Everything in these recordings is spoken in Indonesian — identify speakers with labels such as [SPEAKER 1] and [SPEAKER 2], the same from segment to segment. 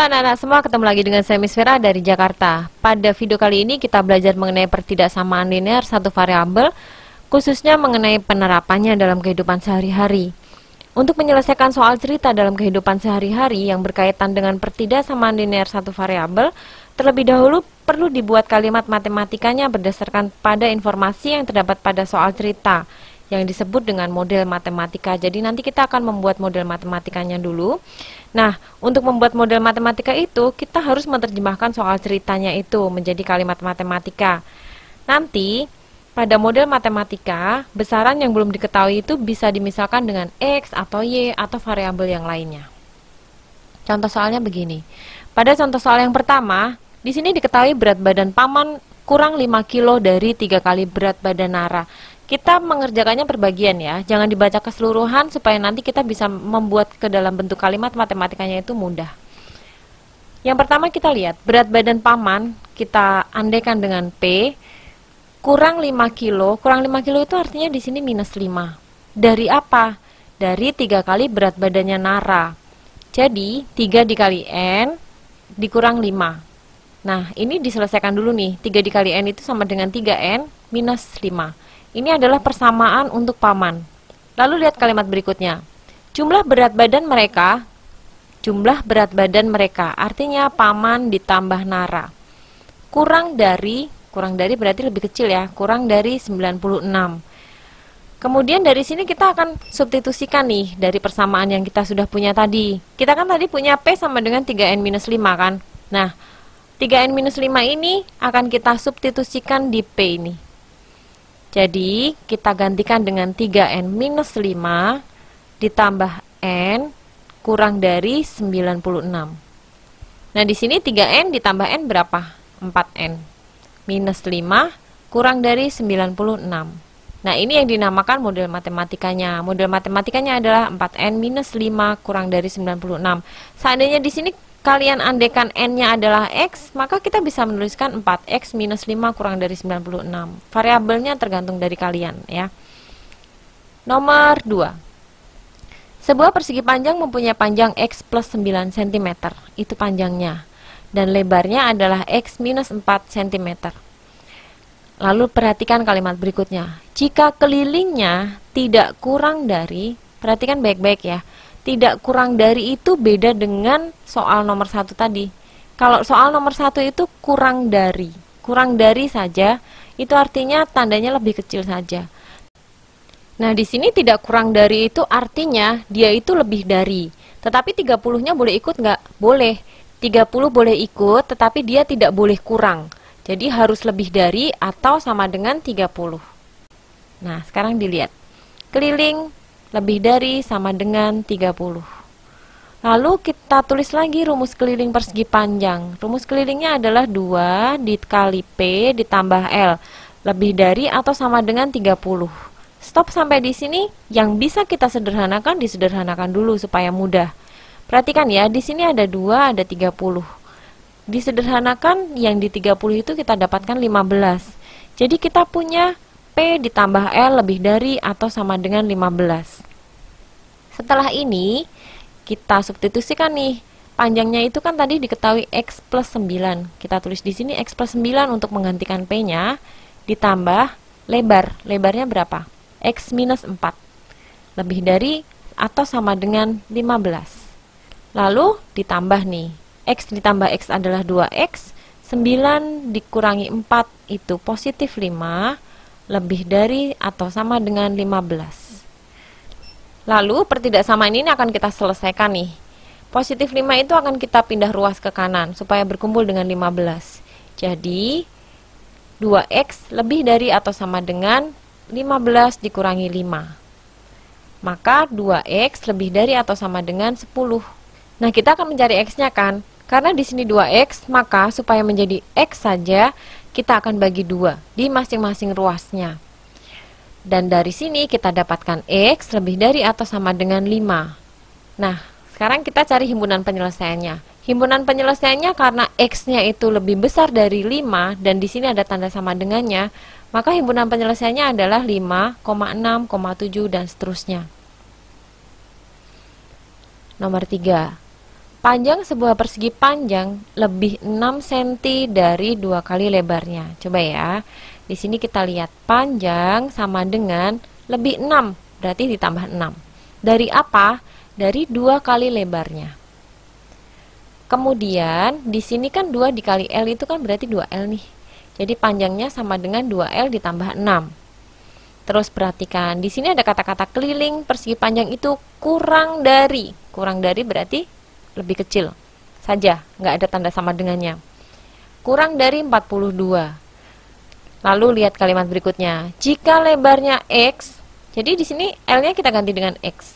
[SPEAKER 1] Halo anak-anak semua, ketemu lagi dengan saya Miss Vera dari Jakarta. Pada video kali ini kita belajar mengenai pertidaksamaan linear satu variabel, khususnya mengenai penerapannya dalam kehidupan sehari-hari. Untuk menyelesaikan soal cerita dalam kehidupan sehari-hari yang berkaitan dengan pertidaksamaan linear satu variabel, terlebih dahulu perlu dibuat kalimat matematikanya berdasarkan pada informasi yang terdapat pada soal cerita, yang disebut dengan model matematika. Jadi nanti kita akan membuat model matematikanya dulu. Nah, untuk membuat model matematika itu, kita harus menerjemahkan soal ceritanya itu menjadi kalimat matematika. Nanti, pada model matematika, besaran yang belum diketahui itu bisa dimisalkan dengan X atau Y atau variabel yang lainnya. Contoh soalnya begini. Pada contoh soal yang pertama, di sini diketahui berat badan paman kurang 5 kilo dari 3 kali berat badan Nara. Kita mengerjakannya per bagian ya, jangan dibaca keseluruhan supaya nanti kita bisa membuat ke dalam bentuk kalimat matematikanya itu mudah. Yang pertama kita lihat, berat badan paman kita andaikan dengan P kurang 5 kilo. Kurang 5 kilo itu artinya di sini minus 5. Dari apa? Dari 3 kali berat badannya Nara. Jadi 3 dikali N dikurang 5. Nah, ini diselesaikan dulu nih. 3 dikali N itu sama dengan 3N minus 5. Ini adalah persamaan untuk paman. Lalu lihat kalimat berikutnya. Jumlah berat badan mereka, artinya paman ditambah Nara. Kurang dari berarti lebih kecil ya, kurang dari 96. Kemudian dari sini kita akan substitusikan nih dari persamaan yang kita sudah punya tadi. Kita kan tadi punya P sama dengan 3N minus 5 kan. Nah, 3N minus 5 ini akan kita substitusikan di P ini. Jadi, kita gantikan dengan 3N minus 5 ditambah N kurang dari 96. Nah, di sini 3N ditambah N berapa? 4N. Minus 5 kurang dari 96. Nah, ini yang dinamakan model matematikanya. Model matematikanya adalah 4N minus 5 kurang dari 96. Seandainya di sini kalian andaikan N-nya adalah X, maka kita bisa menuliskan 4X minus 5 kurang dari 96. Variabelnya tergantung dari kalian ya. Nomor 2. Sebuah persegi panjang mempunyai panjang X plus 9 cm. Itu panjangnya. Dan lebarnya adalah X minus 4 cm. Lalu perhatikan kalimat berikutnya. Jika kelilingnya tidak kurang dari, perhatikan baik-baik ya, tidak kurang dari itu beda dengan soal nomor 1 tadi. Kalau soal nomor 1 itu kurang dari saja, itu artinya tandanya lebih kecil saja. Nah, di sini tidak kurang dari itu artinya dia itu lebih dari. Tetapi 30-nya boleh ikut nggak? Boleh. 30 boleh ikut, tetapi dia tidak boleh kurang. Jadi harus lebih dari atau sama dengan 30. Nah, sekarang dilihat. Keliling lebih dari sama dengan 30. Lalu kita tulis lagi rumus keliling persegi panjang. Rumus kelilingnya adalah 2 dikali P ditambah L. Lebih dari atau sama dengan 30. Stop sampai di sini. Yang bisa kita sederhanakan, disederhanakan dulu supaya mudah. Perhatikan ya, di sini ada 2, ada 30. Disederhanakan, yang di 30 itu kita dapatkan 15. Jadi kita punya P ditambah L lebih dari atau sama dengan 15. Setelah ini, kita substitusikan nih. Panjangnya itu kan tadi diketahui X plus 9. Kita tulis di sini X plus 9 untuk menggantikan P-nya. Ditambah lebar. Lebarnya berapa? X minus 4. Lebih dari atau sama dengan 15. Lalu ditambah nih. X ditambah X adalah 2X. 9 dikurangi 4 itu positif 5. Lebih dari atau sama dengan 15. Lalu pertidaksamaan ini akan kita selesaikan nih. Positif 5 itu akan kita pindah ruas ke kanan supaya berkumpul dengan 15. Jadi 2X lebih dari atau sama dengan 15 dikurangi 5. Maka 2X lebih dari atau sama dengan 10. Nah, kita akan mencari X-nya kan? Karena di sini 2X, maka supaya menjadi X saja kita akan bagi 2 di masing-masing ruasnya. Dan dari sini kita dapatkan X lebih dari atau sama dengan 5. Nah, sekarang kita cari himpunan penyelesaiannya. Himpunan penyelesaiannya karena X-nya itu lebih besar dari 5 dan di sini ada tanda sama dengannya, maka himpunan penyelesaiannya adalah 5, 6, 7 dan seterusnya. Nomor 3. Panjang sebuah persegi panjang lebih 6 cm dari 2 kali lebarnya. Coba ya. Di sini kita lihat panjang sama dengan lebih 6, berarti ditambah 6. Dari apa? Dari 2 kali lebarnya. Kemudian di sini kan 2 dikali L itu kan berarti 2L nih. Jadi panjangnya sama dengan 2L ditambah 6. Terus perhatikan, di sini ada kata-kata keliling persegi panjang itu kurang dari. Kurang dari berarti lebih kecil saja, nggak ada tanda sama dengannya. Kurang dari 42. Lalu lihat kalimat berikutnya. Jika lebarnya X, jadi di sini L-nya kita ganti dengan X.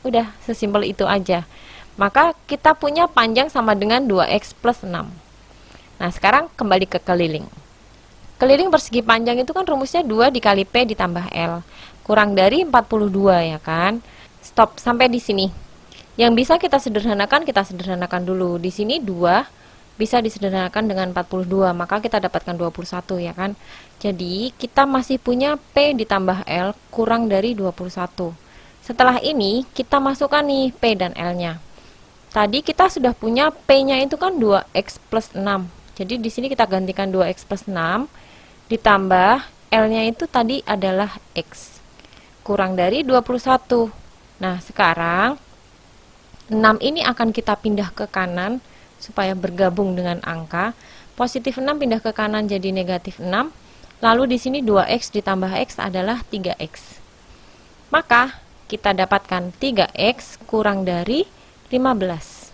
[SPEAKER 1] Udah, sesimpel itu aja. Maka kita punya panjang sama dengan 2X plus 6. Nah, sekarang kembali ke keliling. Keliling persegi panjang itu kan rumusnya 2 dikali P ditambah L. Kurang dari 42 ya kan? Stop sampai di sini. Yang bisa kita sederhanakan dulu. Di sini 2 bisa disederhanakan dengan 42, maka kita dapatkan 21 ya kan. Jadi kita masih punya P ditambah L kurang dari 21. Setelah ini kita masukkan nih P dan L-nya. Tadi kita sudah punya P-nya itu kan 2X plus 6. Jadi di sini kita gantikan 2X plus 6 ditambah L-nya itu tadi adalah X. Kurang dari 21. Nah, sekarang 6 ini akan kita pindah ke kanan supaya bergabung dengan angka. Positif 6 pindah ke kanan jadi negatif 6. Lalu di sini 2X ditambah X adalah 3X. Maka kita dapatkan 3X kurang dari 15.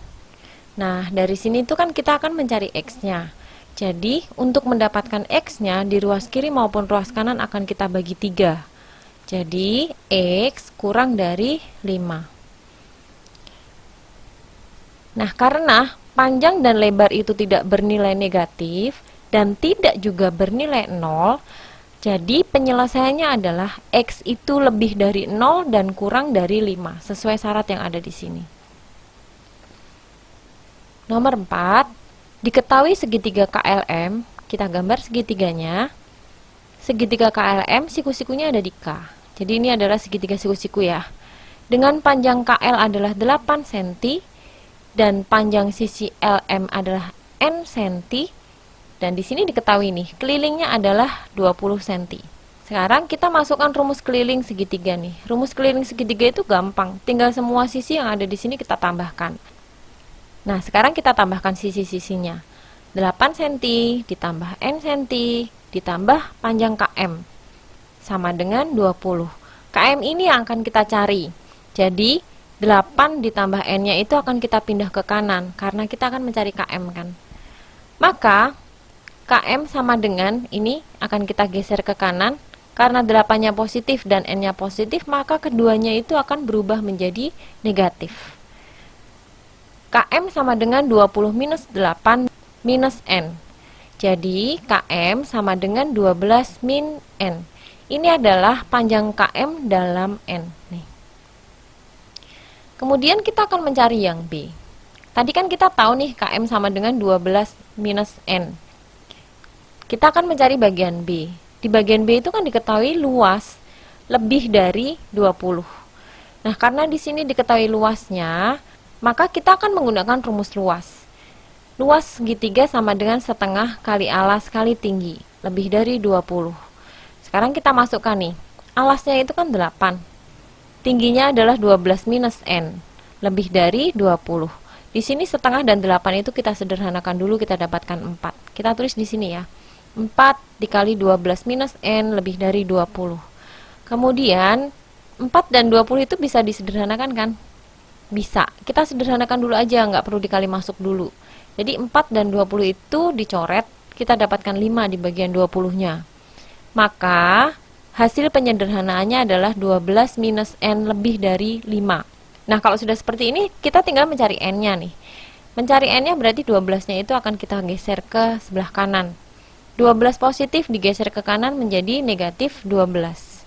[SPEAKER 1] Nah, dari sini itu kan kita akan mencari X-nya. Jadi, untuk mendapatkan X-nya di ruas kiri maupun ruas kanan akan kita bagi 3. Jadi, X kurang dari 5. Nah, karena panjang dan lebar itu tidak bernilai negatif dan tidak juga bernilai 0, jadi penyelesaiannya adalah X itu lebih dari 0 dan kurang dari 5, sesuai syarat yang ada di sini. Nomor 4, diketahui segitiga KLM, kita gambar segitiganya. Segitiga KLM, siku-sikunya ada di K. Jadi ini adalah segitiga siku-siku ya. Dengan panjang KL adalah 8 cm, dan panjang sisi LM adalah N cm, dan di sini diketahui nih kelilingnya adalah 20 cm. Sekarang kita masukkan rumus keliling segitiga nih. Rumus keliling segitiga itu gampang, tinggal semua sisi yang ada di sini kita tambahkan. Nah, sekarang kita tambahkan sisi-sisinya. 8 cm ditambah N cm ditambah panjang KM sama dengan 20. KM ini yang akan kita cari. Jadi 8 ditambah N-nya itu akan kita pindah ke kanan, karena kita akan mencari KM kan. Maka, KM sama dengan, ini akan kita geser ke kanan, karena 8-nya positif dan N-nya positif, maka keduanya itu akan berubah menjadi negatif. KM sama dengan 20 minus 8 minus N. Jadi, KM sama dengan 12 min N. Ini adalah panjang KM dalam N. Nih. Kemudian kita akan mencari yang B. Tadi kan kita tahu nih KM sama dengan 12 minus N. Kita akan mencari bagian B. Di bagian B itu kan diketahui luas lebih dari 20. Nah, karena di sini diketahui luasnya, maka kita akan menggunakan rumus luas. Luas segitiga sama dengan setengah kali alas kali tinggi, lebih dari 20. Sekarang kita masukkan nih. Alasnya itu kan 8. Tingginya adalah 12 minus N, lebih dari 20. Di sini setengah dan 8 itu kita sederhanakan dulu, kita dapatkan 4. Kita tulis di sini ya. 4 dikali 12 minus N lebih dari 20. Kemudian 4 dan 20 itu bisa disederhanakan kan? Bisa. Kita sederhanakan dulu aja, nggak perlu dikali masuk dulu. Jadi 4 dan 20 itu dicoret, kita dapatkan 5 di bagian 20-nya. Maka hasil penyederhanaannya adalah 12 minus N lebih dari 5. Nah, kalau sudah seperti ini, kita tinggal mencari N-nya nih. Mencari N-nya berarti 12-nya itu akan kita geser ke sebelah kanan. 12 positif digeser ke kanan menjadi negatif 12.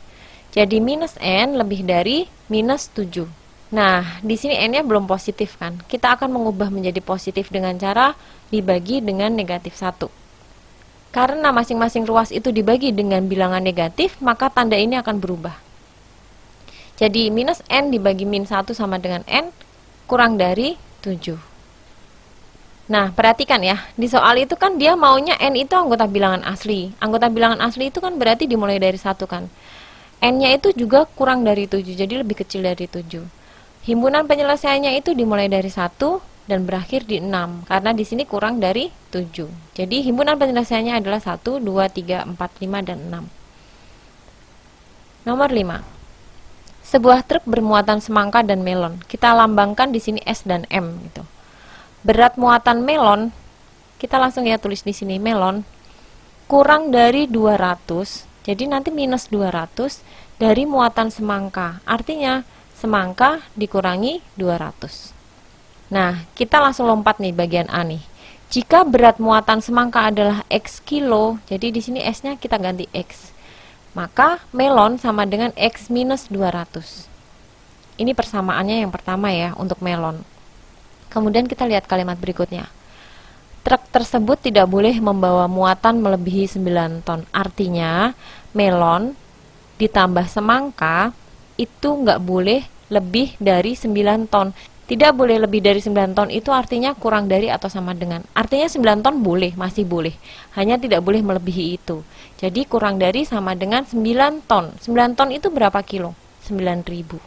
[SPEAKER 1] Jadi minus N lebih dari minus 7. Nah, di sini N-nya belum positif kan. Kita akan mengubah menjadi positif dengan cara dibagi dengan negatif 1. Karena masing-masing ruas itu dibagi dengan bilangan negatif, maka tanda ini akan berubah. Jadi minus N dibagi min 1 sama dengan N kurang dari 7. Nah, perhatikan ya, di soal itu kan dia maunya N itu anggota bilangan asli. Anggota bilangan asli itu kan berarti dimulai dari 1 kan. N-nya itu juga kurang dari 7, jadi lebih kecil dari 7. Himpunan penyelesaiannya itu dimulai dari 1 dan berakhir di 6, karena di sini kurang dari 7. Jadi himpunan penyelesaiannya adalah 1, 2, 3, 4, 5, dan 6. Nomor 5. Sebuah truk bermuatan semangka dan melon. Kita lambangkan di sini S dan M gitu. Berat muatan melon, kita langsung ya tulis di sini melon kurang dari 200. Jadi nanti minus 200 dari muatan semangka. Artinya semangka dikurangi 200. Nah, kita langsung lompat nih bagian A nih. Jika berat muatan semangka adalah X kilo, jadi di sini S-nya kita ganti X. Maka melon sama dengan X minus 200. Ini persamaannya yang pertama ya untuk melon. Kemudian kita lihat kalimat berikutnya. Truk tersebut tidak boleh membawa muatan melebihi 9 ton. Artinya melon ditambah semangka itu nggak boleh lebih dari 9 ton. Tidak boleh lebih dari 9 ton itu artinya kurang dari atau sama dengan. Artinya 9 ton boleh, masih boleh. Hanya tidak boleh melebihi itu. Jadi kurang dari sama dengan 9 ton. 9 ton itu berapa kilo? 9.000.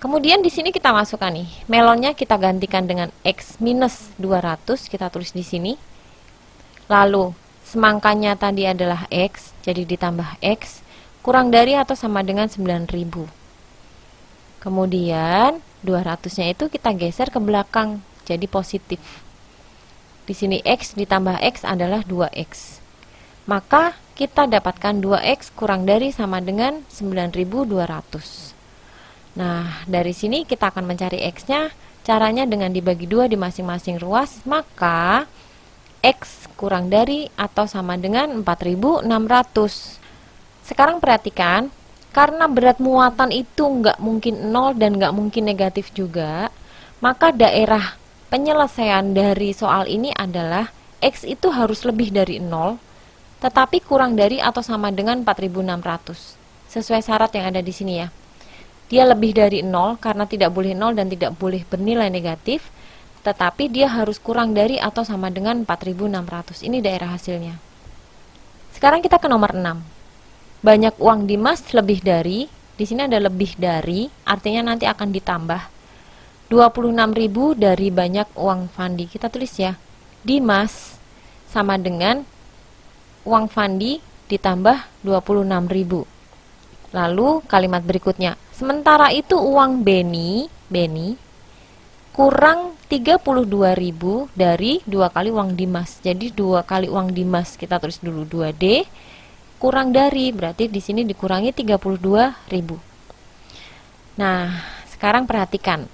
[SPEAKER 1] Kemudian di sini kita masukkan nih, melonnya kita gantikan dengan X minus 200, kita tulis di sini. Lalu, semangkanya tadi adalah X, jadi ditambah X, kurang dari atau sama dengan 9.000. Kemudian, 200-nya itu kita geser ke belakang, jadi positif. Di sini X ditambah X adalah 2X. Maka, kita dapatkan 2X kurang dari sama dengan 9.200. Nah, dari sini kita akan mencari X-nya, caranya dengan dibagi 2 di masing-masing ruas, maka X kurang dari atau sama dengan 4.600. Sekarang perhatikan, karena berat muatan itu nggak mungkin 0 dan nggak mungkin negatif juga, maka daerah penyelesaian dari soal ini adalah X itu harus lebih dari 0, tetapi kurang dari atau sama dengan 4.600. Sesuai syarat yang ada di sini ya. Dia lebih dari 0 karena tidak boleh 0 dan tidak boleh bernilai negatif, tetapi dia harus kurang dari atau sama dengan 4.600. Ini daerah hasilnya. Sekarang kita ke nomor 6. Banyak uang Dimas lebih dari, di sini ada lebih dari, artinya nanti akan ditambah 26.000 dari banyak uang Fandi. Kita tulis ya, Dimas sama dengan uang Fandi ditambah 26.000. Lalu kalimat berikutnya, sementara itu uang Beni kurang 32.000 dari 2 kali uang Dimas. Jadi 2 kali uang Dimas, kita tulis dulu 2D, kurang dari, berarti di sini dikurangi 32.000. Nah, sekarang perhatikan.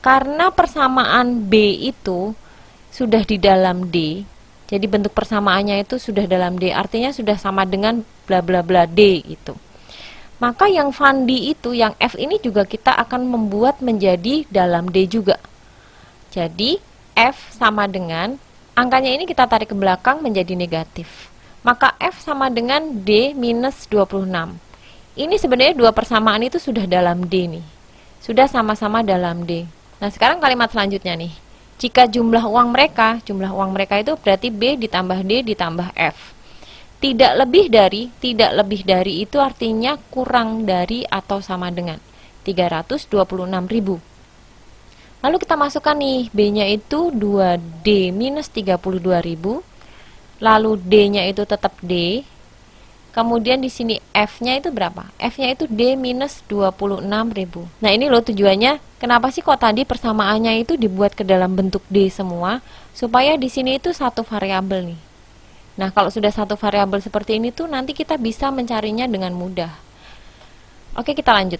[SPEAKER 1] Karena persamaan B itu sudah di dalam D, jadi bentuk persamaannya itu sudah dalam D, artinya sudah sama dengan bla bla bla D gitu. Maka yang Fandi itu, yang F ini juga kita akan membuat menjadi dalam D juga. Jadi, F sama dengan, angkanya ini kita tarik ke belakang menjadi negatif. Maka F sama dengan D minus 26. Ini sebenarnya dua persamaan itu sudah dalam D nih. Sudah sama-sama dalam D. Nah, sekarang kalimat selanjutnya nih. Jika jumlah uang mereka itu berarti B ditambah D ditambah F. Tidak lebih dari itu artinya kurang dari atau sama dengan 326.000. Lalu kita masukkan nih, B-nya itu 2D minus 32.000. Lalu D-nya itu tetap D. Kemudian di sini F-nya itu berapa? F-nya itu D minus 26.000. Nah, ini loh tujuannya, kenapa sih kok tadi persamaannya itu dibuat ke dalam bentuk D semua, supaya di sini itu satu variabel nih. Nah, kalau sudah satu variabel seperti ini tuh nanti kita bisa mencarinya dengan mudah. Oke, kita lanjut.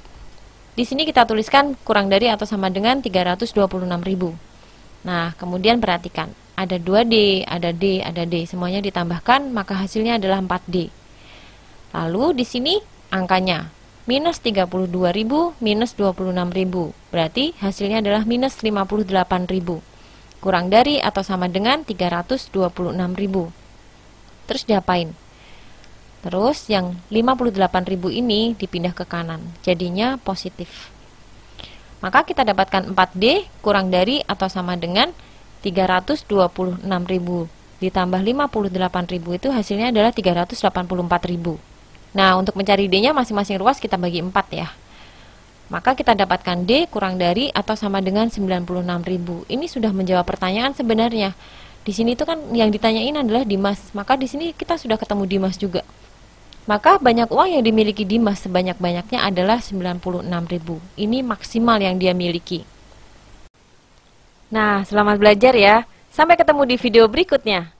[SPEAKER 1] Di sini kita tuliskan kurang dari atau sama dengan 326.000. Nah, kemudian perhatikan, ada 2D, ada D, ada D, semuanya ditambahkan, maka hasilnya adalah 4D. Lalu di sini angkanya minus 32.000 minus 26.000. Berarti hasilnya adalah minus 58.000. Kurang dari atau sama dengan 326.000. Terus diapain? Terus yang 58.000 ini dipindah ke kanan, jadinya positif. Maka kita dapatkan 4D kurang dari atau sama dengan 326.000 ditambah 58.000 itu hasilnya adalah 384.000. Nah, untuk mencari D-nya masing-masing ruas kita bagi 4 ya. Maka kita dapatkan D kurang dari atau sama dengan 96.000. Ini sudah menjawab pertanyaan sebenarnya. Di sini itu kan yang ditanyain adalah Dimas. Maka di sini kita sudah ketemu Dimas juga. Maka banyak uang yang dimiliki Dimas sebanyak-banyaknya adalah 96.000. Ini maksimal yang dia miliki. Nah, selamat belajar ya. Sampai ketemu di video berikutnya.